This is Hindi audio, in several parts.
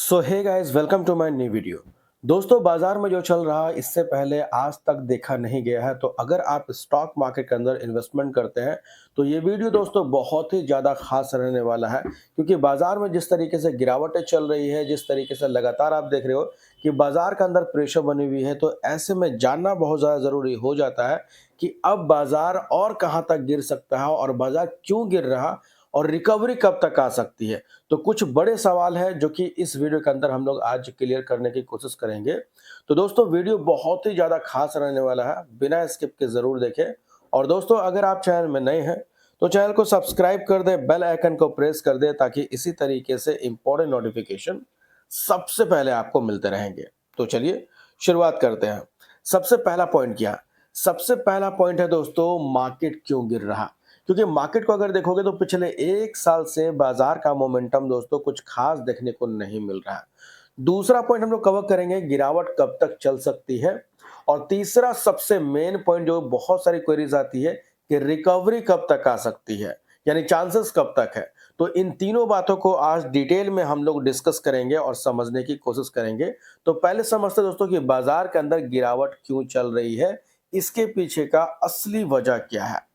So hey guys, welcome to my new video. दोस्तों, बाजार में जो चल रहा है इससे पहले आज तक देखा नहीं गया है। तो अगर आप स्टॉक मार्केट के अंदर इन्वेस्टमेंट करते हैं तो ये वीडियो दोस्तों बहुत ही ज़्यादा खास रहने वाला है, क्योंकि बाजार में जिस तरीके से गिरावटें चल रही है, जिस तरीके से लगातार आप देख रहे हो कि बाजार के अंदर प्रेशर बनी हुई है, तो ऐसे में जानना बहुत ज़्यादा ज़रूरी हो जाता है कि अब बाजार और कहाँ तक गिर सकता है और बाजार क्यों गिर रहा और रिकवरी कब तक आ सकती है। तो कुछ बड़े सवाल हैं जो कि इस वीडियो के अंदर हम लोग आज क्लियर करने की कोशिश करेंगे। तो दोस्तों, वीडियो बहुत ही ज़्यादा खास रहने वाला है, बिना स्किप के ज़रूर देखें। और दोस्तों, अगर आप चैनल में नए हैं तो चैनल को सब्सक्राइब कर दें, बेल आइकन को प्रेस कर दें, ताकि इसी तरीके से इंपॉर्टेंट नोटिफिकेशन सबसे पहले आपको मिलते रहेंगे। तो चलिए शुरुआत करते हैं। सबसे पहला पॉइंट क्या? सबसे पहला पॉइंट है दोस्तों, मार्केट क्यों गिर रहा। क्योंकि मार्केट को अगर देखोगे तो पिछले 1 साल से बाजार का मोमेंटम दोस्तों कुछ खास देखने को नहीं मिल रहा है। दूसरा पॉइंट हम लोग कवर करेंगे, गिरावट कब तक चल सकती है। और तीसरा सबसे मेन पॉइंट जो बहुत सारी क्वेरीज आती है कि रिकवरी कब तक आ सकती है, यानी चांसेस कब तक है। तो इन तीनों बातों को आज डिटेल में हम लोग डिस्कस करेंगे और समझने की कोशिश करेंगे। तो पहले समझते हैं दोस्तों कि बाजार के अंदर गिरावट क्यों चल रही है, इसके पीछे का असली वजह क्या है।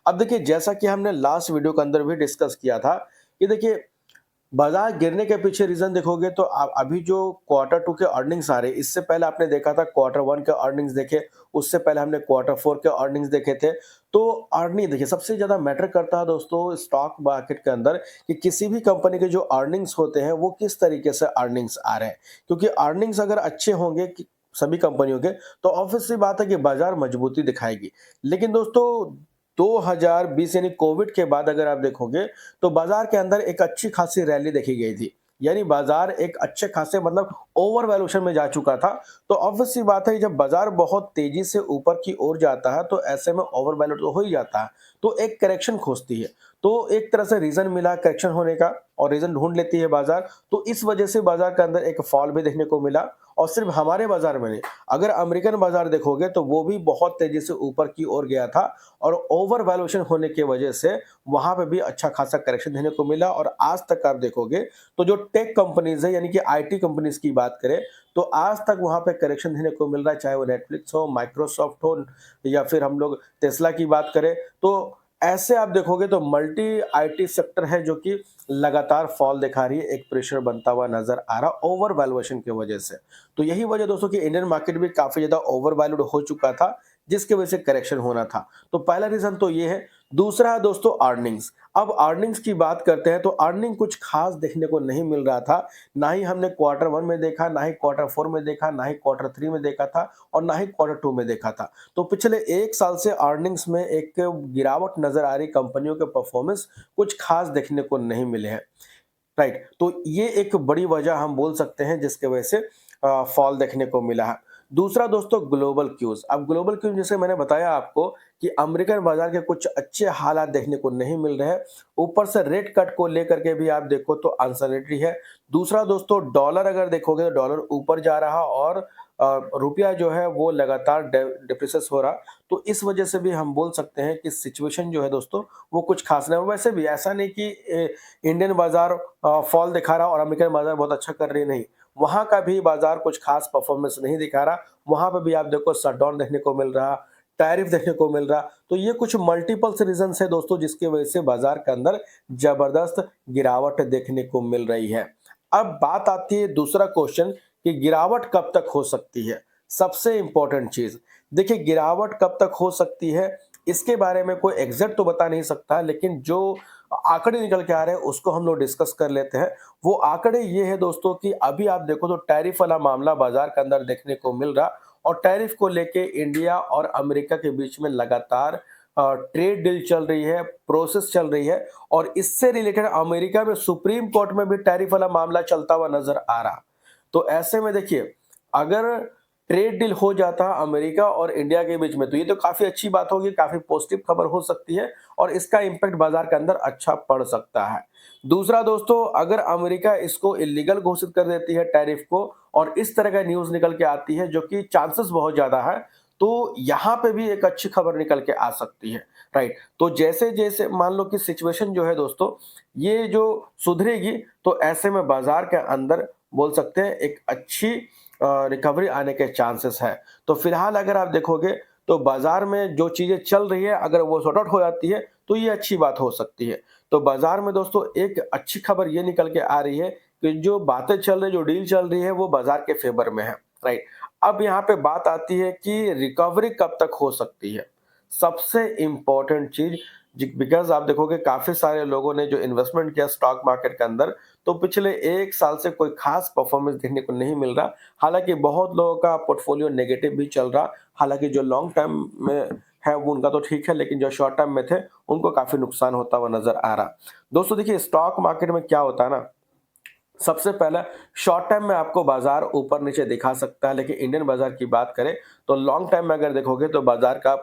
अब देखिए, जैसा कि हमने लास्ट वीडियो के अंदर भी डिस्कस किया था कि देखिए, बाजार गिरने के पीछे रीजन देखोगे तो अभी जो क्वार्टर 2 के अर्निंग्स आ रहे हैं, इससे पहले आपने देखा था क्वार्टर 1 के अर्निंग्स देखे, उससे पहले हमने क्वार्टर 4 के अर्निंग्स देखे थे। तो अर्निंग देखिए, सबसे ज्यादा मैटर करता है दोस्तों स्टॉक मार्केट के अंदर कि किसी भी कंपनी के जो अर्निंग्स होते हैं वो किस तरीके से अर्निंग्स आ रहे हैं। क्योंकि अर्निंग्स अगर अच्छे होंगे सभी कंपनियों के, तो ऑब्वियस सी बात है कि बाजार मजबूती दिखाएगी। लेकिन दोस्तों, 2020 यानी कोविड के बाद अगर आप देखोगे तो बाजार के अंदर एक अच्छी खासी रैली देखी गई थी। यानी बाजार एक अच्छे खासे मतलब ओवर वैल्यूएशन में जा चुका था। तो ऑब्वियस सी बात है, जब बाजार बहुत तेजी से ऊपर की ओर जाता है तो ऐसे में ओवर वैल्यू तो हो ही जाता है। तो एक करेक्शन खोजती है। तो एक तरह से रीजन मिला करेक्शन होने का, और रीजन ढूंढ लेती है बाजार। तो इस वजह से बाजार के अंदर एक फॉल भी देखने को मिला। और सिर्फ हमारे बाजार में नहीं, अगर अमेरिकन बाजार देखोगे तो वो भी बहुत तेजी से ऊपर की ओर गया था। और ओवर वैल्यूएशन होने की वजह से वहां पे भी अच्छा खासा करेक्शन देखने को मिला। और आज तक आप देखोगे तो जो टेक कंपनीज है, यानी कि आईटी कंपनीज की बात करें, तो आज तक वहां पे करेक्शन देखने को मिल रहा है, चाहे वो नेटफ्लिक्स हो, माइक्रोसॉफ्ट हो, या फिर हम लोग टेस्ला की बात करें। तो ऐसे आप देखोगे तो मल्टी आईटी सेक्टर है जो कि लगातार फॉल दिखा रही है, एक प्रेशर बनता हुआ नजर आ रहा ओवर वैल्यूएशन की वजह से। तो यही वजह दोस्तों कि इंडियन मार्केट भी काफी ज्यादा ओवर वैल्यूड हो चुका था, जिसकी वजह से करेक्शन होना था। तो पहला रीजन तो ये है। दूसरा है दोस्तों अर्निंग्स। अब अर्निंग्स की बात करते हैं तो अर्निंग कुछ खास देखने को नहीं मिल रहा था। ना ही हमने क्वार्टर 1 में देखा, ना ही क्वार्टर 4 में देखा, ना ही क्वार्टर 3 में देखा था, और ना ही क्वार्टर 2 में देखा था। तो पिछले 1 साल से अर्निंग्स में एक गिरावट नजर आ रही, कंपनियों के परफॉर्मेंस कुछ खास देखने को नहीं मिले हैं। राइट, तो ये एक बड़ी वजह हम बोल सकते हैं जिसके वजह से फॉल देखने को मिला है। दूसरा दोस्तों ग्लोबल क्यूज। अब ग्लोबल क्यूज जैसे मैंने बताया आपको कि अमेरिकन बाजार के कुछ अच्छे हालात देखने को नहीं मिल रहे हैं। ऊपर से रेट कट को लेकर के भी आप देखो तो अनसर्टेनिटी है। दूसरा दोस्तों, डॉलर अगर देखोगे तो डॉलर ऊपर जा रहा, और रुपया जो है वो लगातार डिप्रिसिएट हो रहा। तो इस वजह से भी हम बोल सकते हैं कि सिचुएशन जो है दोस्तों वो कुछ खास नहीं है। वैसे भी ऐसा नहीं कि इंडियन बाजार फॉल दिखा रहा और अमेरिकन बाजार बहुत अच्छा कर रही, नहीं। वहां का भी बाजार कुछ खास परफॉर्मेंस नहीं दिखा रहा। वहां पे भी आप देखो शटडाउन देखने को मिल रहा, टैरिफ देखने को मिल रहा। तो ये कुछ मल्टीपल्स रीजंस है दोस्तों जिसकी वजह से बाजार के अंदर जबरदस्त गिरावट देखने को मिल रही है। अब बात आती है दूसरा क्वेश्चन कि गिरावट कब तक हो सकती है। सबसे इंपॉर्टेंट चीज देखिए, गिरावट कब तक हो सकती है इसके बारे में कोई एग्जैक्ट तो बता नहीं सकता, लेकिन जो आंकड़े निकल के आ रहे हैं उसको हम लोग डिस्कस कर लेते हैं। वो आंकड़े ये है दोस्तों कि अभी आप देखो तो टैरिफ वाला मामला बाजार के अंदर देखने को मिल रहा, और टैरिफ को लेके इंडिया और अमेरिका के बीच में लगातार ट्रेड डील चल रही है, प्रोसेस चल रही है। और इससे रिलेटेड अमेरिका में सुप्रीम कोर्ट में भी टैरिफ वाला मामला चलता हुआ नजर आ रहा। तो ऐसे में देखिए, अगर ट्रेड डील हो जाता अमेरिका और इंडिया के बीच में तो ये तो काफी अच्छी बात होगी, काफी पॉजिटिव खबर हो सकती है, और इसका इंपैक्ट बाजार के अंदर अच्छा पड़ सकता है। दूसरा दोस्तों, अगर अमेरिका इसको इलीगल घोषित कर देती है टैरिफ को, और इस तरह का न्यूज निकल के आती है जो कि चांसेस बहुत ज्यादा है, तो यहाँ पे भी एक अच्छी खबर निकल के आ सकती है। राइट, तो जैसे जैसे मान लो कि सिचुएशन जो है दोस्तों ये जो सुधरेगी, तो ऐसे में बाजार के अंदर बोल सकते हैं एक अच्छी रिकवरी आने के चांसेस है। तो फिलहाल अगर आप देखोगे तो बाजार में जो चीजें चल रही है अगर वो सॉर्ट आउट हो जाती है तो ये अच्छी बात हो सकती है। तो बाजार में दोस्तों एक अच्छी खबर ये निकल के आ रही है कि जो बातें चल रही, जो डील चल रही है वो बाजार के फेवर में है, राइट। अब यहाँ पे बात आती है कि रिकवरी कब तक हो सकती है। सबसे इम्पोर्टेंट चीज, बिकॉज आप देखोगे काफी सारे लोगों ने जो इन्वेस्टमेंट किया स्टॉक मार्केट के अंदर, तो पिछले 1 साल से कोई खास परफॉर्मेंस देखने को नहीं मिल रहा। हालांकि बहुत लोगों का पोर्टफोलियो नेगेटिव भी चल रहा। हालांकि जो लॉन्ग टर्म में है वो उनका तो ठीक है, लेकिन जो शॉर्ट टर्म में थे उनको काफी नुकसान होता हुआ नजर आ रहा। दोस्तों देखिए, स्टॉक मार्केट में क्या होता है ना, सबसे पहला शॉर्ट टर्म में आपको बाजार ऊपर नीचे दिखा सकता है, लेकिन इंडियन बाजार की बात करें तो लॉन्ग टर्म में अगर देखोगे तो बाजार का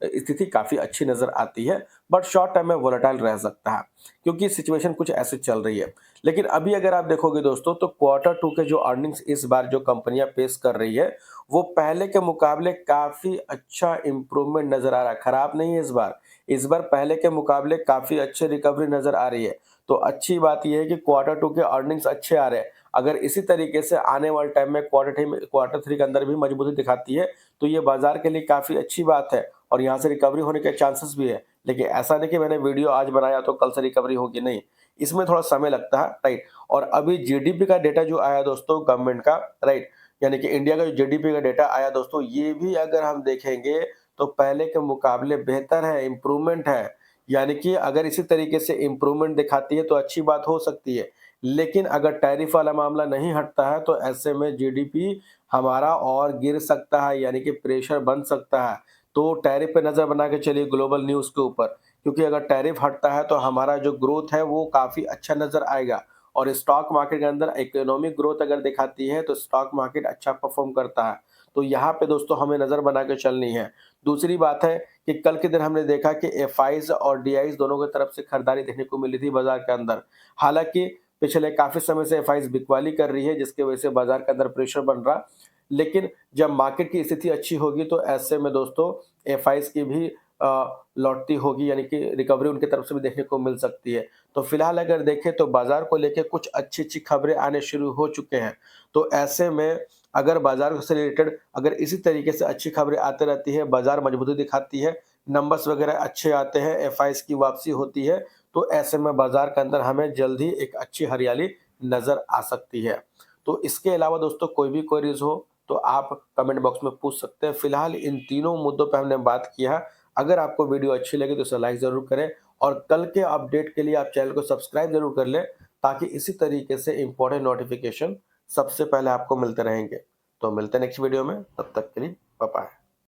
स्थिति काफी अच्छी नजर आती है। बट शॉर्ट टर्म में वोलेटाइल रह सकता है क्योंकि सिचुएशन कुछ ऐसे चल रही है। लेकिन अभी अगर आप देखोगे दोस्तों तो Q2 के जो अर्निंग्स इस बार जो कंपनियां पेश कर रही है वो पहले के मुकाबले काफी अच्छा इंप्रूवमेंट नजर आ रहा है। खराब नहीं है इस बार पहले के मुकाबले काफी अच्छी रिकवरी नजर आ रही है। तो अच्छी बात यह है कि Q2 के अर्निंग्स अच्छे आ रहे हैं। अगर इसी तरीके से आने वाले टाइम में Q3 के अंदर भी मजबूती दिखाती है तो ये बाजार के लिए काफी अच्छी बात है और यहाँ से रिकवरी होने के चांसेस भी है। लेकिन ऐसा नहीं कि मैंने वीडियो आज बनाया तो कल से रिकवरी होगी, नहीं, इसमें थोड़ा समय लगता है, राइट। और अभी जीडीपी का डेटा जो आया दोस्तों गवर्नमेंट का, राइट, यानी कि इंडिया का जो जीडीपी का डेटा आया दोस्तों, ये भी अगर हम देखेंगे तो पहले के मुकाबले बेहतर है, इम्प्रूवमेंट है। यानी कि अगर इसी तरीके से इम्प्रूवमेंट दिखाती है तो अच्छी बात हो सकती है। लेकिन अगर टैरिफ वाला मामला नहीं हटता है तो ऐसे में जीडीपी हमारा और गिर सकता है, यानी कि प्रेशर बन सकता है। तो टैरिफ पे नज़र बना के चलिए ग्लोबल न्यूज़ के ऊपर, क्योंकि अगर टैरिफ हटता है तो हमारा जो ग्रोथ है वो काफ़ी अच्छा नज़र आएगा। और स्टॉक मार्केट के अंदर इकोनॉमिक ग्रोथ अगर दिखाती है तो स्टॉक मार्केट अच्छा परफॉर्म करता है। तो यहाँ पे दोस्तों हमें नज़र बना के चलनी है। दूसरी बात है कि कल के दिन हमने देखा कि एफआईज और डीआईज दोनों की तरफ से खरीदारी देखने को मिली थी बाजार के अंदर। हालांकि पिछले काफी समय से एफआईज बिकवाली कर रही है जिसकी वजह से बाजार के अंदर प्रेशर बन रहा। लेकिन जब मार्केट की स्थिति अच्छी होगी तो ऐसे में दोस्तों एफआईज की भी लौटती होगी, यानी कि रिकवरी उनकी तरफ से भी देखने को मिल सकती है। तो फिलहाल अगर देखें तो बाजार को लेके कुछ अच्छी-अच्छी खबरें आने शुरू हो चुके हैं। तो ऐसे में अगर बाजार से रिलेटेड अगर इसी तरीके से अच्छी खबरें आती रहती है, बाजार मजबूती दिखाती है, नंबर्स वगैरह अच्छे आते हैं, एफआईज की वापसी होती है, तो ऐसे में बाजार के अंदर हमें जल्द ही एक अच्छी हरियाली नज़र आ सकती है। तो इसके अलावा दोस्तों कोई भी क्वेरीज़ हो तो आप कमेंट बॉक्स में पूछ सकते हैं। फिलहाल इन तीनों मुद्दों पे हमने बात किया। अगर आपको वीडियो अच्छी लगी तो इसे लाइक ज़रूर करें और कल के अपडेट के लिए आप चैनल को सब्सक्राइब ज़रूर कर लें, ताकि इसी तरीके से इम्पोर्टेंट नोटिफ़िकेशन सबसे पहले आपको मिलते रहेंगे। तो मिलते हैं नेक्स्ट वीडियो में, तब तक के लिए बाय बाय।